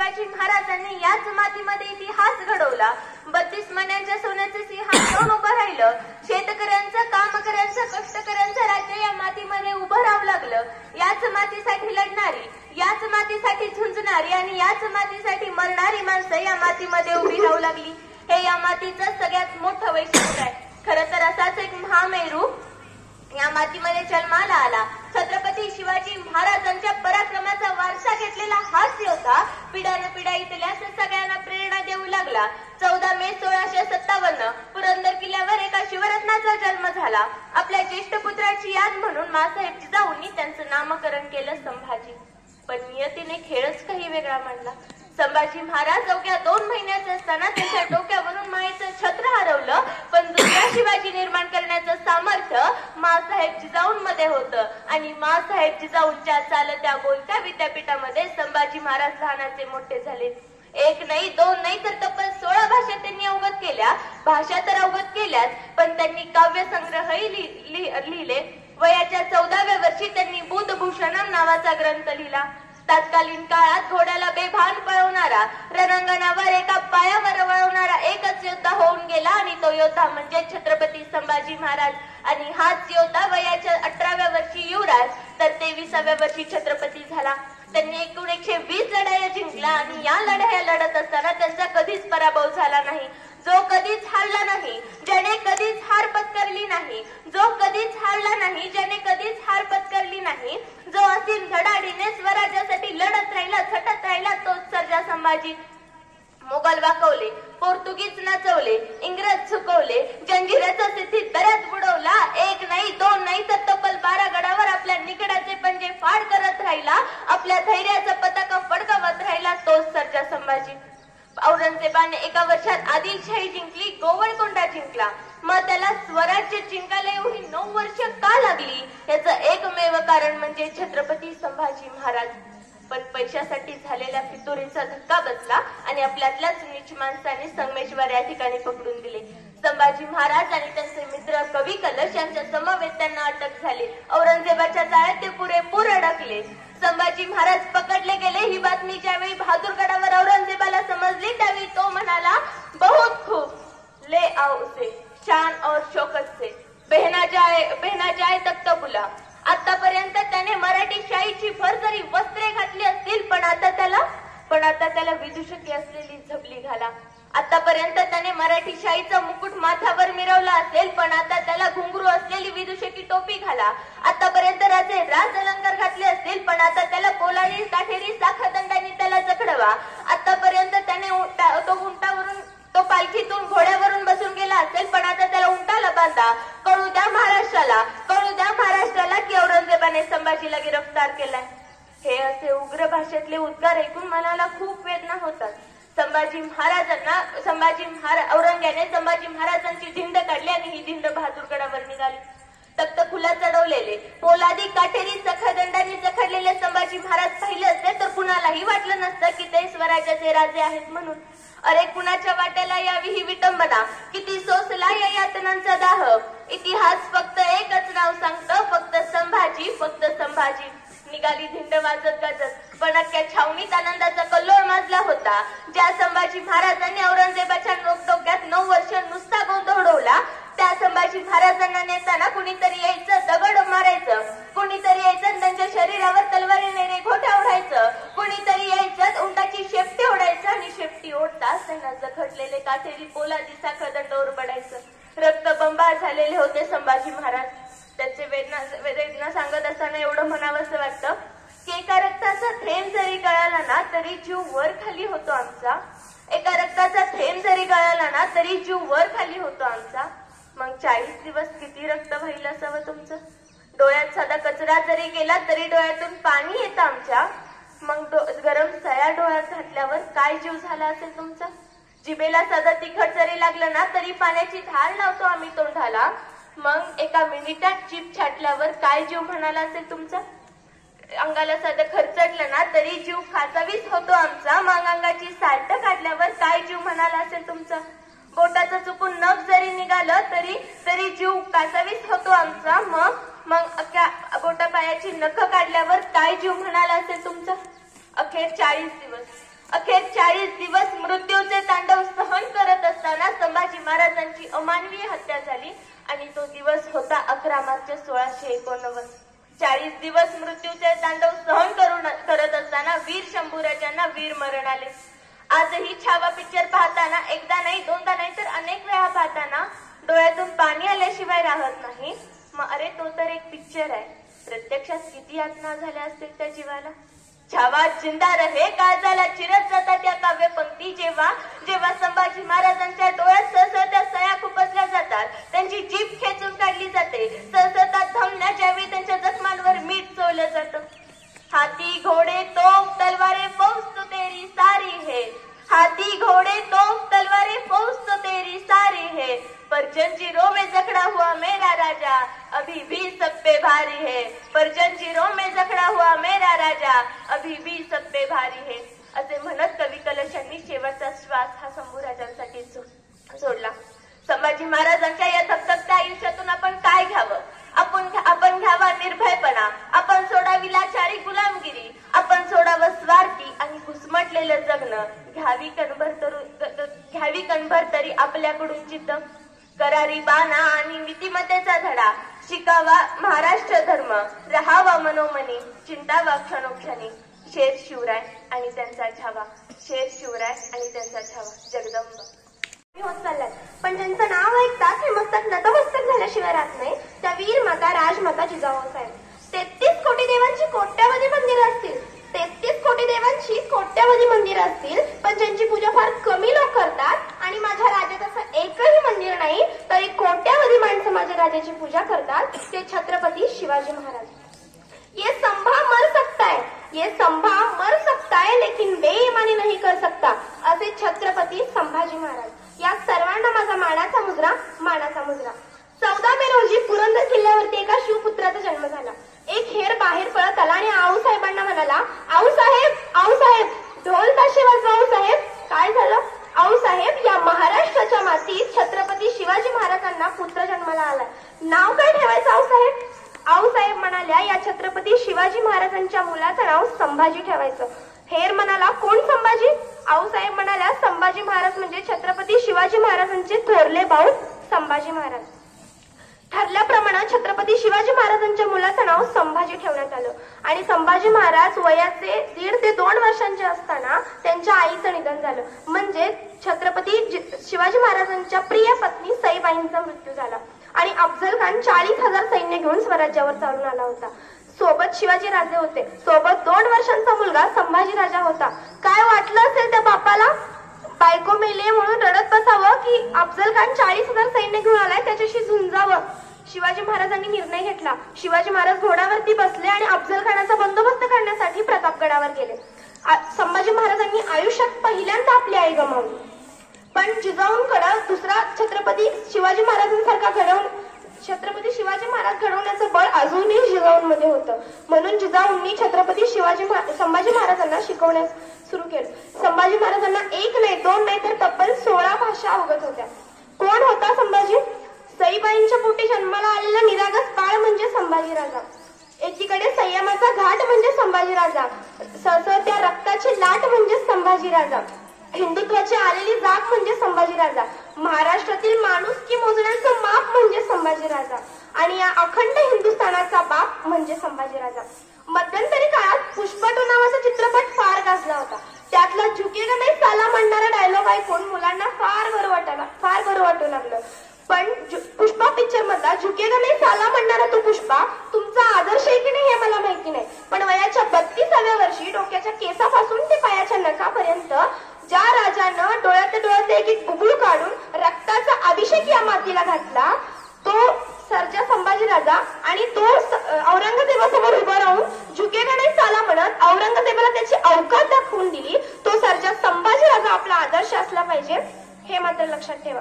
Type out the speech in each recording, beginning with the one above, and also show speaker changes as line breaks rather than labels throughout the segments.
शिवाजी महाराजांनी याच मातीमध्ये इतिहास घडवला. 32 मण्यांच्या सोन्याचे सिंहासन उभं राहिलं. शेतकऱ्यांचं, कामकऱ्यांचं, कष्टकऱ्यांचं राज्य या मातीमध्ये उभं राहावं लागलं. याच मातीसाठी लढणारी, याच मातीसाठी झुंजणारी आणि याच मातीसाठी मरणारी माणसं या मातीमध्ये उभी राहू लागली. हे या मातीचं सगळ्यात मोठं वैशिष्ट्य आहे. खरं तर असाच एक महामेरू या मातीमध्ये जन्माला आला. छत्रपती शिवाजी महाराजांच्या पराक्रमाचा वारसा घेतलेला हाच योद्धा पिढ्यानपिढ्या इथल्या सगळ्यांना प्रेरणा देऊ लागला. 14 मे 1657 पुरंदर किल्ल्यावर एका शिवरत्नाचा जन्म झाला. आपल्या ज्येष्ठ पुत्राची याद म्हणून माँसाहेब जिजाऊंनी त्यांचं नामकरण केलं संभाजी. पण नियतीने खेळच काही वेगळा मांडला. संभाजी महाराज अवघ्या 2 महिन्याचे असताना त्यांच्या डोक्यावरून मायेचं छत्र हरवलं. पण दुसरा शिवाजी निर्माण करण्याचं सामर्थ्य माँसाहेब जिजाऊंमध्ये होतं आणि माँसाहेब जिजाऊंच्या चालत्या बोलत्या विद्यापीठामध्ये संभाजी महाराज लहानाचे मोठे झाले. 1 नाही 2 नाही तर तब्बल 16 भाषा त्यांनी अवगत केल्या. भाषा तर अवगत केल्याच, पण त्यांनी काव्यसंग्रहही लिहिले. वयाच्या 14व्या वर्षी त्यांनी बुधभूषणम नावाचा ग्रंथ लिहिला. तत्कालीन काळात घोड्याला बेभान पळवणारा, रणांगणावर एका पायावर वळवणारा एकच योद्धा होऊन गेला आणि तो योद्धा म्हणजे छत्रपती संभाजी महाराज. आणि हाच योद्धा वयाच्या 18व्या वर्षी युवराज तर 23व्या वर्षी छत्रपती झाला. त्यांनी एकूण 120 लढाया जिंकल्या आणि या लढाया लढत असताना त्यांचा कधीच पराभव झाला नाही. जो कधीच हारला नाही, ज्याने कधीच हार पत्करली नाही, जो कधीच हारला नाही, ज्याने कधीच हार पत्करली नाही, जो असीम धडाडीने स्वराज्यासाठी लढत राहिला, झटत राहिला, तोच सर्जा संभाजी. मोगल वाकवले, पोर्तुगीज नाचवले, इंग्रज झुकवले, जंजिऱ्याचा सिद्धीत दऱ्यात बुडवला. 1 नाही 2 नाही तर तब्बल 12 गडावर आपल्या निकडाचे पंजे फाड करत राहिला. आपल्या धैर्याचा पताका फडकवत राहिला, तोच सर्जा संभाजी. औरंगजेबाने एका वर्षात आदिलशाही जिंकली, गोवळकोंडा जिंकला. मग त्याला स्वराज्य जिंकायला एवढी 9 वर्ष का लागली? याचं एकमेव कारण म्हणजे छत्रपती संभाजी महाराज. पण पैशासाठी झालेल्या फितुरीचा धक्का बसला आणि आपल्यातल्याच नीच माणसाने संगमेश्वर या ठिकाणी पकडून दिले. संभाजी महाराज आणि त्यांचे मित्र कवी कलश यांच्या समवेत त्यांना अटक झाली. औरंगजेबाच्या जाळ्यात ते पुरेपूर अडकले. संभाजी महाराज पकडले गेले. ही बातमी ज्यावेळी बहादूरगडावर औरंगजेबाला समजली त्यावेळी तो म्हणाला, बहुत खूप ले आओ उसे शान और शौकत से बहना जाए तक तो बुला. आतापर्यंत त्याने मराठी शाहीची भरजरी वस्त्रे घातली असतील, पण आता त्याला विदूषकी असलेली झबली घाला. आतापर्यंत त्याने मराठी शाहीचा मुकुट माथ्यावर मिरवला असेल, पण आता त्याला घुंगरू असलेली विदूषकी टोपी घाला. आतापर्यंत राज अलंकार घातले असतील, पण आता त्याला कोलाडी काठेरी साखरदंडाने त्याला जखडवा. आतापर्यंत त्याने तो पालखीतून घोड्यावरून बसून गेला असेल, पण आता त्याला उंटाला बांधा. कळू द्या महाराष्ट्राला की औरंगजेबाने संभाजीला गिरफ्तार केलाय. हे असे उग्र भाषेतले उद्गार ऐकून मनाला खूप वेदना होतात. औरंग्याने संभाजी महाराजांची धिंड काढली आणि ही धिंड बहादूरगडावर निघाली. तख्त खुला चढवलेले, पोलादी काठेरी सखदंडाने जखडलेले संभाजी महाराज पाहिले असते तर कुणालाही वाटलं नसतं की ते स्वराज्याचे राजे आहेत म्हणून. अरे कुणाच्या वाट्याला यावी ही विटंबना, किती सोसला या यातनांचा दाह. इतिहास फक्त एकच नाव सांगतो, फक्त संभाजी. निघाली धिंड वाजत गाजत, पण अख्ख्या छावणीत आनंदाचा कल्लोळ माजला होता. ज्या संभाजी महाराजांनी औरंगजेबाच्या डोक्यात 9 वर्ष नुसता गोंधळ उडवला, त्या संभाजी महाराजांना नेताना कुणीतरी यायचं, दगड मारायचं, कुणीतरी यायचं त्यांच्या शरीरावर तलवारीने रेघोट्या ओढायचं, कुणीतरी यायचं उंटाची शेपटी ओढायचं आणि शेपटी ओढताच त्यांना जखडलेले काठेरी पोलादी साखरदंड ओरबडायचं. रक्तबंबाळ झालेले होते संभाजी महाराज. त्याचे वेदना सांगत असताना एवढं म्हणावंसं वाटतं की एका रक्ताचा थेंब जरी गळाला ना तरी जीव वर खाली होतो आमचा. एका रक्ताचा थेंब जरी गळाला ना तरी जीव वर खाली होतो आमचा. मग 40 दिवस किती रक्त वाहिलं असावं तुमचं? डोळ्यात साधा कचरा जरी गेला तरी डोळ्यातून पाणी येतं आमच्या. मग गरम सया डोळ्यात घातल्यावर काय जीव झाला असेल तुमचा? जिभेला साधा तिखट जरी लागलं ना तरी पाण्याची धार लावतो आम्ही तोंडाला. मग एका मिनिटात जीभ छाटल्यावर काय जीव म्हणाला असेल तुमचा? अंगाला साधं खरचटलं ना तरी जीव खासावीस होतो आमचा. मग अंगाची साल्ट काढल्यावर काय जीव म्हणाला असेल तुमचा? बोटाचं चुकून नख जरी निघालं तरी जीव कासावीस होतो आमचा. मग अख्ख्या बोटापायाची नख काढल्यावर काय जीव म्हणाला असेल तुमचा? अखेर 40 दिवस मृत्यूचे तांडव सहन करत असताना संभाजी महाराजांची अमानवीय हत्या झाली आणि तो दिवस होता 11 मार्च 1689. 40 दिवस मृत्यूचे तांडव सहन करत असताना वीर शंभूराजांना वीर मरण आले. आजही छावा पिक्चर पाहताना एकदा नाही दोनदा नाही तर अनेक वेळा पाहताना डोळ्यातून पाणी आल्याशिवाय राहत नाही. मग अरे तो तर एक पिक्चर आहे, प्रत्यक्षात किती यातना झाल्या असतील त्या जीवाला. छावा जिंदा रहे काळजाला चिरत जातात या काव्य पंक्ती जेव्हा जेव्हा संभाजी महाराजांच्या डोळ्यात सहसळत्या सया खुपसल्या जातात, त्यांची जीभ खेचून काढली जाते, सहसळतात धमन्या ज्यावेळी त्यांच्या जखमांवर मीठ चोळलं जातं. हाथी घोड़े तोप तलवारें फौज तो तेरी सारी है, हाथी घोड़े तोप तलवारें फौज तो तेरी सारी है, पर जंजीरों में जकड़ा हुआ मेरा राजा अभी भी सब पे भारी है, पर जंजीरों में जकड़ा हुआ मेरा राजा अभी भी सब पे भारी है. असे म्हणत कवी कलशांनी शेवटचा श्वास हा शंभूराजांसाठी सोडला. संभाजी महाराजांच्या या धगधगत्या आयुष्यातून आपण काय घ्यावं? आपण घ्यावा निर्भयपणा, आपण सोडावी लाचारी गुलामगिरी, आपण सोडावं स्वार्थी आणि घुसमटलेलं जगणं, घ्यावी कणभर तरी आपल्याकडून जिद्द, करारी बाणा आणि नीतिमत्तेचा धडा, शिकावा महाराष्ट्र धर्म, राहावा मनोमनी, चिंतावा क्षणोक्षणी. शेर शिवराय आणि त्यांचा छावा, शेर शिवराय आणि त्यांचा छावा. जगदंब
होत चाललाय, पण ज्यांचं नाव ऐकतात हे मस्तक नतमस्तक झाल्याशिवाय राहत नाही त्या वीर माता राजमाता जिजाऊ साहेब. 33 कोटी देवांची कोट्यावधी मंदिरं असतील, 33 कोटी देवांची कोट्यावधी मंदिरं असतील, पण ज्यांची पूजा फार कमी लोक करतात आणि माझ्या राज्यात असं एकही मंदिर नाही तरी कोट्यावधी माणसं माझ्या राजाची पूजा करतात, ते छत्रपती शिवाजी महाराज. ये संभा मर सकता है, ये संभा मर सकता है लेकिन बेईमानी नहीं कर सकता, असे छत्रपती संभाजी महाराज. या सर्वांना माझा मानाचा मुजरा, मानाचा मुजरा. 14 मे रोजी पुरंदर किल्ल्यावरती एका शिवपुत्राचा जन्म झाला. एक हेर बाहेर पळत आला आणि आऊसाहेबांना म्हणाला, आऊसाहेब, आऊसाहेब, ढोल ताशे वाजवा आऊसाहेब. काय झालं? आऊसाहेब, या महाराष्ट्राच्या मातीत छत्रपती शिवाजी महाराजांना पुत्र जन्माला आलाय, नाव काय ठेवायचं आऊसाहेब? आऊसाहेब म्हणाल्या, या छत्रपती शिवाजी महाराजांच्या मुलाचं नाव संभाजी ठेवायचं. हेर म्हणाला, कोण संभाजी? आऊसाहेब म्हणाल्या, संभाजी महाराज म्हणजे छत्रपती शिवाजी महाराजांचे थोरले भाऊ संभाजी महाराज. ठरल्याप्रमाणे छत्रपती शिवाजी महाराजांच्या मुलाचं नाव संभाजी ठेवण्यात आलं आणि संभाजी महाराज वयाचे 1.5 ते 2 वर्षांचे असताना त्यांच्या आईचं निधन झालं. म्हणजे छत्रपती शिवाजी महाराजांच्या प्रिय पत्नी सईबाईंचा मृत्यू झाला आणि अफजल खान 40,000 सैन्य घेऊन स्वराज्यावर चालून आला होता. सोबत शिवाजी राजे होते, सोबत 2 वर्षांचा मुलगा संभाजी राजा होता. काय वाटलं असेल त्या बापाला? बायको मेले म्हणून रडत बसावं की अफजल खान 40,000 सैन्य घेऊन आलाय त्याच्याशी झुंजावं? शिवाजी महाराजांनी निर्णय घेतला. शिवाजी महाराज घोड्यावरती बसले आणि अफजल खानाचा बंदोबस्त करण्यासाठी प्रतापगडावर गेले. संभाजी महाराजांनी आयुष्यात पहिल्यांदा आपली आई गमावली, पण जिजाऊंकडे दुसरा छत्रपती शिवाजी महाराजांसारखा छत्रपती शिवाजी महाराज घडवण्याचं बळ अजूनही जिजाऊंमध्ये होतं. म्हणून जिजाऊंनी छत्रपती संभाजी महाराजांना शिकवण्यास सुरू केलं. संभाजी महाराजांना 1 नाही 2 नाही तर तब्बल 16 भाषा अवगत होत्या. कोण होता संभाजी? सईबाईंच्या पोटी जन्माला आलेला निरागस बाळ म्हणजे संभाजी राजा. एकीकडे संयमाचा घाट म्हणजे संभाजी राजा, सळसळत्या रक्ताची लाट म्हणजे संभाजी राजा, हिंदुत्वाची आलेली जाग म्हणजे संभाजी राजा, महाराष्ट्रातील माणुसकी मोजण्याचं माप म्हणजे संभाजी राजा आणि या अखंड हिंदुस्थानाचा बाप म्हणजे संभाजी राजा. मध्यंतरी काळात पुष्पा 2 नावाचा चित्रपट फार गाजला होता. त्यातला झुकेगा नाही साला म्हणणारा डायलॉग ऐकून मुलांना फार बरं वाटू लागलं. पण पुष्पा पिक्चर मधला झुकेगा नाही साला म्हणणारा तो पुष्पा तुमचा आदर्श आहे की नाही हे मला माहिती नाही, पण वयाच्या 32व्या वर्षी डोक्याच्या केसापासून ते पायाच्या नखापर्यंत ज्या राजानं डोळ्यात एक गुबुळ काढून रक्ताचा अभिषेक या मातीला घातला तो सर्जा संभाजी राजा आणि तो औरंगजेबासमोर उभा राहून झुकेगा नाही साला म्हणत औरंगजेबाला त्याची अवकात दाखवून दिली. तो सर्जा संभाजी राजा आपला आदर्श असला पाहिजे हे मात्र लक्षात ठेवा.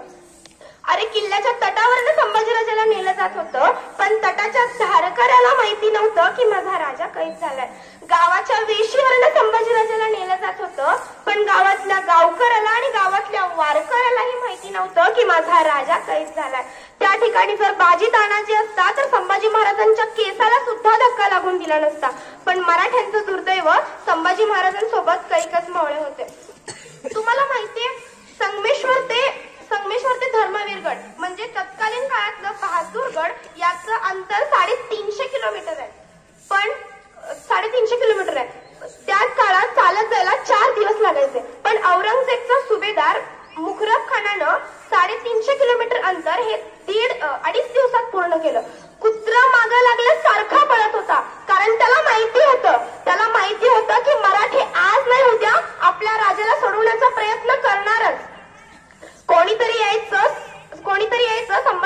अरे किल्ल्याच्या तटावरनं संभाजीराजाला नेलं जात होतं, पण तटाच्या धारकऱ्याला माहिती नव्हतं की माझा राजा कैद झालाय. गावाच्या वेशीवरनं संभाजीराजाला नेलं जात होतं, पण गावातल्या गावकऱ्याला आणि गावातल्या वारकऱ्यालाही माहिती नव्हतं की माझा राजा कैद झालाय. त्या ठिकाणी जर बाजी तानाजी असता तर संभाजी महाराजांच्या केसाला सुद्धा धक्का लागून दिला नसता. पण मराठ्यांचं दुर्दैव संभाजी महाराजांसोबत कैकच मावळे होते.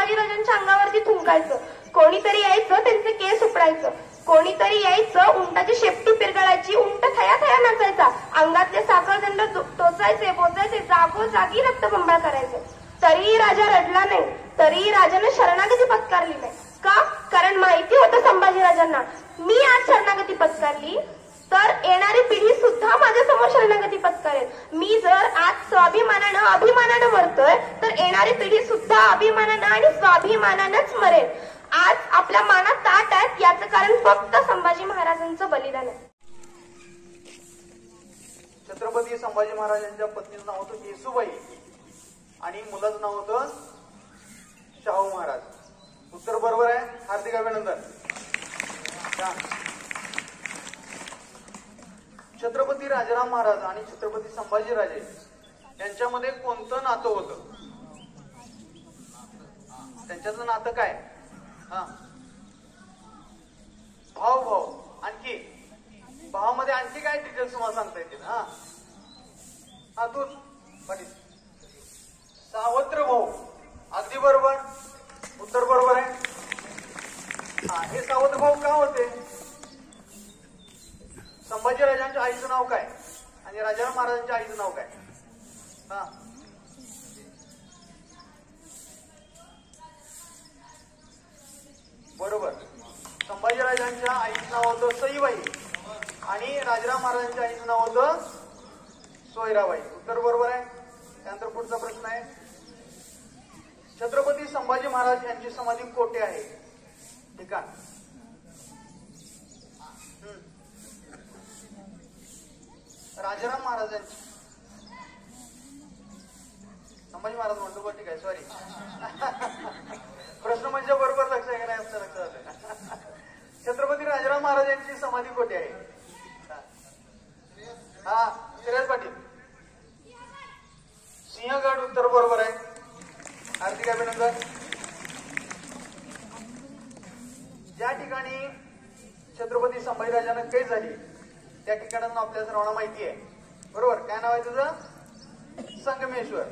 संभाजीराजांच्या अंगावरती थुंकायचं. कोणीतरी यायचं त्यांचे केस उपडायचं. कोणीतरी यायचं उंटाची शेपटी पिरगळायची. उंट थया थया नाचायचा. अंगातले साखळदंड टोचायचे बोचायचे. जागोजागी रक्तबंबाळ करायचं. तरीही राजा रडला नाही. तरीही राजाने शरणागती पत्कारली नाही. का? कारण माहिती होतं संभाजीराजांना, मी आज शरणागती पत्कारली तर येणारी पिढी सुद्धा माझ्यासमोर शरणागती पत्करेल. मी जर आज स्वाभिमानानं अभिमानानं मरतोय तर येणारी पिढी सुद्धा अभिमानानं आणि स्वाभिमानानंच मरेल. आज आपल्या मानात ताट आहेत याचं कारण फक्त संभाजी महाराजांचं बलिदान आहे.
छत्रपती संभाजी महाराजांच्या पत्नीचं नाव होतं येसूबाई आणि मुलाचं नाव होतं शाहू महाराज. उत्तर बरोबर आहे. हार्दिक अभिनंदन. छत्रपती राजाराम महाराज आणि छत्रपती संभाजीराजे यांच्यामध्ये कोणतं नातं होतं? त्यांच्यातलं नातं काय? भाऊ भाऊ. आणखी भावामध्ये आणखी काय डिटेल्स तुम्हाला सांगता येतील? तूच पाटील. सावत्र भाऊ. अगदी बरोबर. उत्तर बरोबर आहे. हे सावत्र भाऊ का होते? संभाजीराजांच्या आईचं नाव काय आणि राजाराम महाराजांच्या आईचं नाव काय? बरोबर. संभाजीराजांच्या आईचं नाव होतं सईबाई आणि राजाराम महाराजांच्या आईचं नाव होतं सोयराबाई. उत्तर बरोबर आहे. त्यानंतर पुढचा प्रश्न आहे, छत्रपती संभाजी महाराज यांची समाधी कोठे आहे? ठिकाण? राजाराम महाराजांची. संभाजी महाराज म्हणतो बरं, ठीक आहे, सॉरी. प्रश्न म्हणजे बरोबर लक्ष आहे का नाही असं लक्षात. छत्रपती राजाराम महाराज यांची समाधी कोठे आहे? श्रेयस पाटील. सिंहगड. उत्तर बरोबर आहे. हार्दिक अभिनंदन. ज्या ठिकाणी छत्रपती संभाजीराजांना कैद झाली त्या ठिकाणाचं नाव आपल्या सर्वांना माहिती आहे. बरोबर. काय नाव आहे तुझं? संगमेश्वर.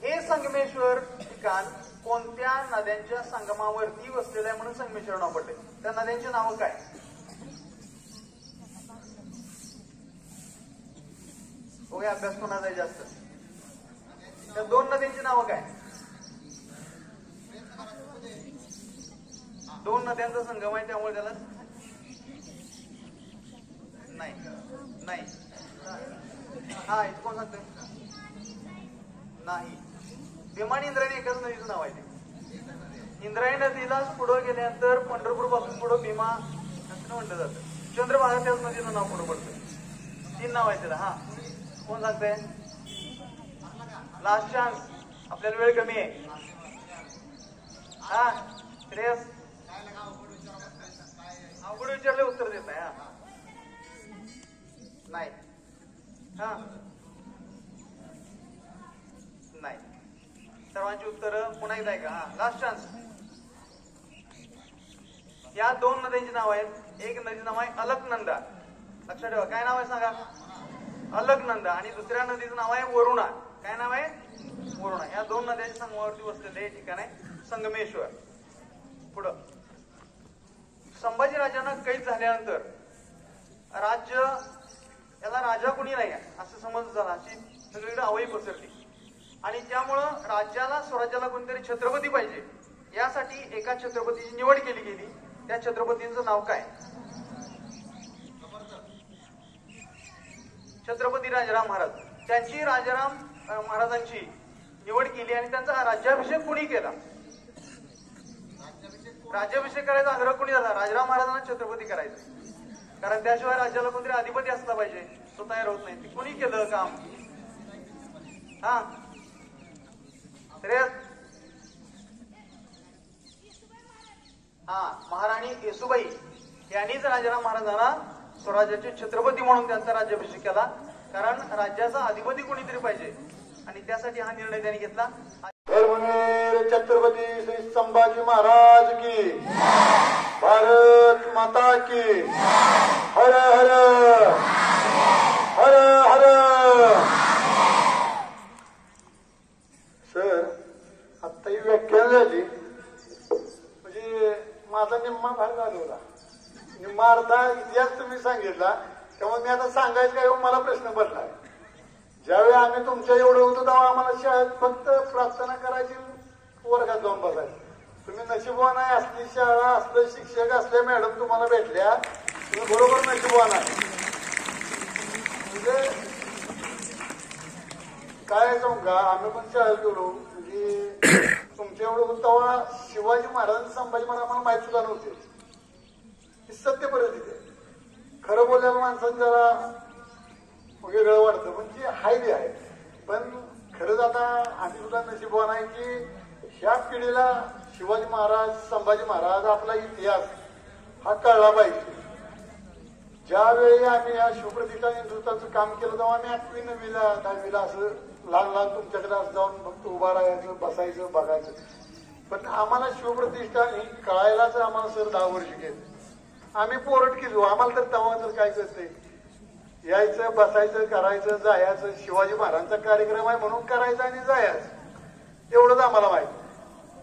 हे संगमेश्वर ठिकाण कोणत्या नद्यांच्या संगमावरती वसलेलं आहे म्हणून संगमेश्वर नाव पडले? त्या नद्यांची नावं काय? हो, अभ्यास कोणाचा आहे जास्त? त्या दोन नद्यांची नावं काय? दोन नद्यांचा संगम आहे त्यामुळे त्याला नाही. इथं कोण सांगतोय? नाही. भीमा आणि इंद्रायणी एकाच नदीचं नाव आहे ते. इंद्रायणी नदीला पुढं गेल्यानंतर पंढरपूर पासून पुढं भीमा असं म्हटलं जातं. चंद्रभागा त्याच नदीचं नाव पुढं पडतं. 3 नाव आहे त्याला. कोण सांगतंय? Last chance. आपल्याला वेळ कमी आहे. श्रेयस. अवघड विचारले उत्तर देत नाही. नाही. नाही. सर्वांची उत्तरं पुन्हा एकदा आहे का? Last chance. या 2 नद्यांची नाव आहेत. एक नदीचं नाव आहे अलकनंदा. लक्षात ठेवा. काय नाव आहे सांगा? अलकनंदा. आणि दुसऱ्या नदीचं नाव आहे वरुणा. काय नाव आहे? वरुणा. या 2 नद्यांच्या संगमावरती वसलेले हे ठिकाण आहे संगमेश्वर. पुढं, संभाजीराजांना कैद झाल्यानंतर राज्य याला राजा कुणी नाही असं समज झाला. अशी सगळीकडे अवई पसरली आणि त्यामुळं राज्याला स्वराज्याला कोणतरी छत्रपती पाहिजे. यासाठी एका छत्रपतीची निवड केली गेली. त्या छत्रपतींचं नाव काय? छत्रपती राजाराम महाराज. त्यांची राजाराम महाराजांची निवड केली आणि त्यांचा राज्याभिषेक कुणी केला? राज्याभिषेक करायचा आग्रह कुणी झाला? राजाराम महाराजांना छत्रपती करायचं. कारण त्याशिवाय राज्याला कोणतरी अधिपती असला पाहिजे. तो तयार होत नाही. ते कुणी केलं काम? महाराणी येसूबाई यांनीच राजाराम महाराजांना स्वराज्याचे छत्रपती म्हणून त्यांचा राज्याभिषेक केला. कारण राज्याचा अधिपती कोणीतरी पाहिजे आणि त्यासाठी हा निर्णय त्यांनी घेतला.
छत्रपती श्री संभाजी महाराज की, भारत माता की. हर हर हर हर. सर, आता ही व्याख्यान झाली निम्मा भाग घालवला. निम्मा अर्धा इतिहास तुम्ही सांगितला. त्यामुळे मी आता सांगायचं काय मला प्रश्न पडलाय. ज्यावेळी आम्ही तुमच्या एवढं होतो तेव्हा आम्हाला शाळेत फक्त प्रार्थना करायची, वर्गात जाऊन बसायचं. तुम्ही नशीबवान आहे, असली शाळा, असले शिक्षक, असले मॅडम तुम्हाला भेटल्या, तुम्ही बरोबर नशीबवान आहे. म्हणजे काय सांगू का, आम्ही पण शाळेत गेलो म्हणजे तुमच्या एवढं होतं तेव्हा शिवाजी महाराज संभाजी महाराज आम्हाला माहित सुद्धा नव्हते. ही सत्य परिस्थिती आहे. खरं बोलल्याला माणसानं जरा वेगळं वाटतं, पण जे आहे ते आहे. पण खरंच आता आम्ही सुद्धा नशीबवान आहे की ह्या पिढीला शिवाजी महाराज संभाजी महाराज आपला इतिहास हा कळला पाहिजे. ज्यावेळी आम्ही या शिवप्रतिष्ठान हिंदुस्थानचं काम केलं तेव्हा आम्ही 8वी 9वीला 10वीला असं लहान लहान तुमच्याकडे असं जाऊन फक्त उभा राहायचं, बसायचं, बघायचं. पण आम्हाला शिवप्रतिष्ठान ही कळायलाच आम्हाला सर 10 वर्ष गेले. आम्ही पोरट केलो. आम्हाला तर तेव्हा तर काय करते, यायचं, बसायचं, करायचं, जायचं. शिवाजी महाराजांचा कार्यक्रम आहे म्हणून करायचं आणि जायचं, एवढंच आम्हाला माहिती.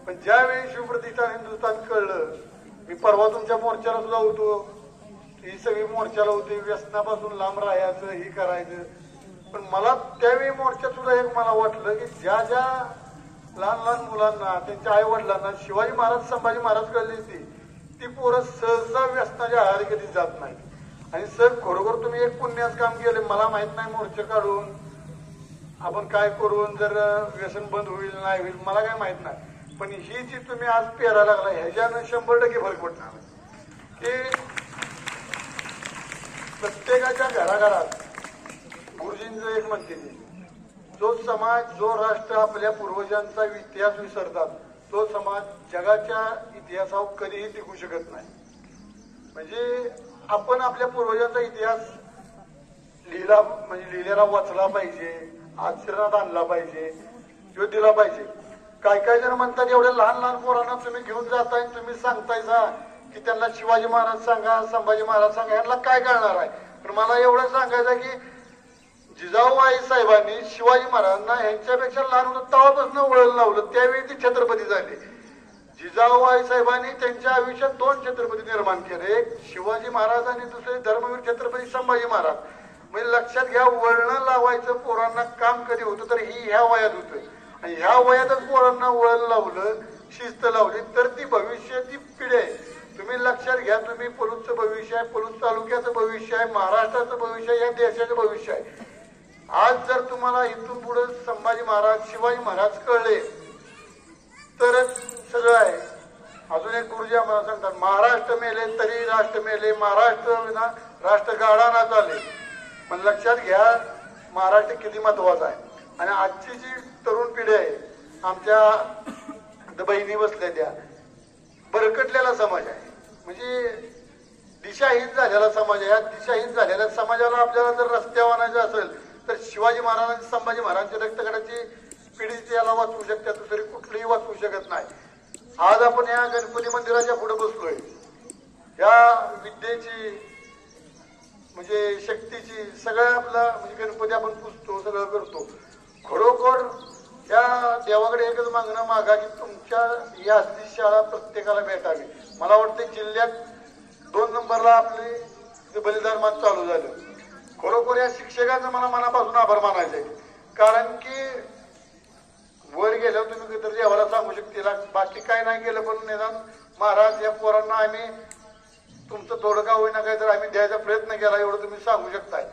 पण ज्यावेळी शिवप्रतिष्ठान हिंदुस्थान कळलं, मी परवा तुमच्या मोर्चाला सुद्धा होतो, ही सगळी मोर्चाला होती, व्यसनापासून लांब राहायचं, ही करायचं. पण मला त्यावेळी मोर्चात सुद्धा एक मला वाटलं की ज्या ज्या लहान लहान मुलांना त्यांच्या आई वडिलांना शिवाजी महाराज संभाजी महाराज कळली ती पोरं सहसा व्यसनाच्या आहारी कधी जात नाही. आणि सर खरोखर तुम्ही एक पुण्याचं काम केले. मला माहित नाही मोर्चा काढून आपण काय करून जर व्यसन बंद होईल नाही होईल मला काय माहित नाही. पण ही जी तुम्ही आज पेरायला लागला ह्याच्यानं 100% फरक पडणार. ते प्रत्येकाच्या घराघरात गुरुजींचं एक म्हणते, जो समाज जो राष्ट्र आपल्या पूर्वजांचा इतिहास विसरतात तो समाज जगाच्या इतिहासावर कधीही टिकू शकत नाही. म्हणजे आपण आपल्या पूर्वजांचा इतिहास लिहिलेला वाचला पाहिजे, आचरणात आणला पाहिजे, तो दिला पाहिजे. काय काय जण म्हणतात एवढ्या लहान लहान पोरांना तुम्ही घेऊन जाताय, तुम्ही सांगतायसा की त्यांना शिवाजी महाराज सांगा, संभाजी महाराज सांगा, यांना काय कळणार आहे. पण मला एवढं सांगायचं की जिजाऊबाई साहेबांनी शिवाजी महाराजांना यांच्यापेक्षा लहान होतं तेव्हापासून वळण लावलं, त्यावेळी ते छत्रपती झाले. जिजाऊबाई साहेबांनी त्यांच्या आयुष्यात 2 छत्रपती निर्माण केले, एक शिवाजी महाराज आणि दुसरे धर्मवीर छत्रपती संभाजी महाराज. म्हणजे लक्षात घ्या, वळण लावायचं पोरांना काम कधी होतं तर ही ह्या वयात होतं. आणि ह्या वयातच पोरांना वळण लावलं, शिस्त लावली तर ती भविष्याची पिढी आहे. तुम्ही लक्षात घ्या, तुम्ही पलूसचं भविष्य आहे, पलूस तालुक्याचं भविष्य आहे, महाराष्ट्राचं भविष्य आहे, या देशाचं भविष्य आहे. आज जर तुम्हाला इथून पुढे संभाजी महाराज शिवाजी महाराज कळले तरच सगळं आहे. अजून एक गुरुजी आम्हाला सांगतात, महाराष्ट्र मेले तरी राष्ट्र मेले, महाराष्ट्र विना राष्ट्र गाडा ना चाले. पण लक्षात घ्या, महाराष्ट्र किती महत्वाचा आहे. आणि आजची जी तरुण पिढी आहे, आमच्या बहिणी बसल्या त्या बरकटलेला समाज आहे, म्हणजे दिशाहीन झालेला समाज आहे. या दिशाहीन झालेल्या समाजाला आपल्याला जर रस्त्यावर आणायचं असेल तर शिवाजी महाराज संभाजी महाराजांच्या रक्तगटाची पिढी त्याला वाचवू शकते, दुसरी कुठलीही वाचवू शकत नाही. आज आपण या गणपती मंदिराच्या पुढे बसलोय, या विद्येची म्हणजे शक्तीची सगळं आपला म्हणजे गणपती आपण पुजतो, सगळं करतो. खरोखर त्या देवाकडे एकच मागणं मागा की तुमच्या ही असली शाळा प्रत्येकाला भेटावी. मला वाटतं जिल्ह्यात 2 नंबरला आपले बलिदान मास चालू झालं. खरोखर या शिक्षकांचं मला मनापासून आभार मानायचे, कारण की वर गेल्यावर तुम्ही तर देवाला सांगू शकतील, बाकी काय नाही केलं पण निदान महाराज या पोरांना आम्ही तुमचं थोडं का होईना काय तर आम्ही द्यायचा प्रयत्न केला एवढं तुम्ही सांगू शकताय.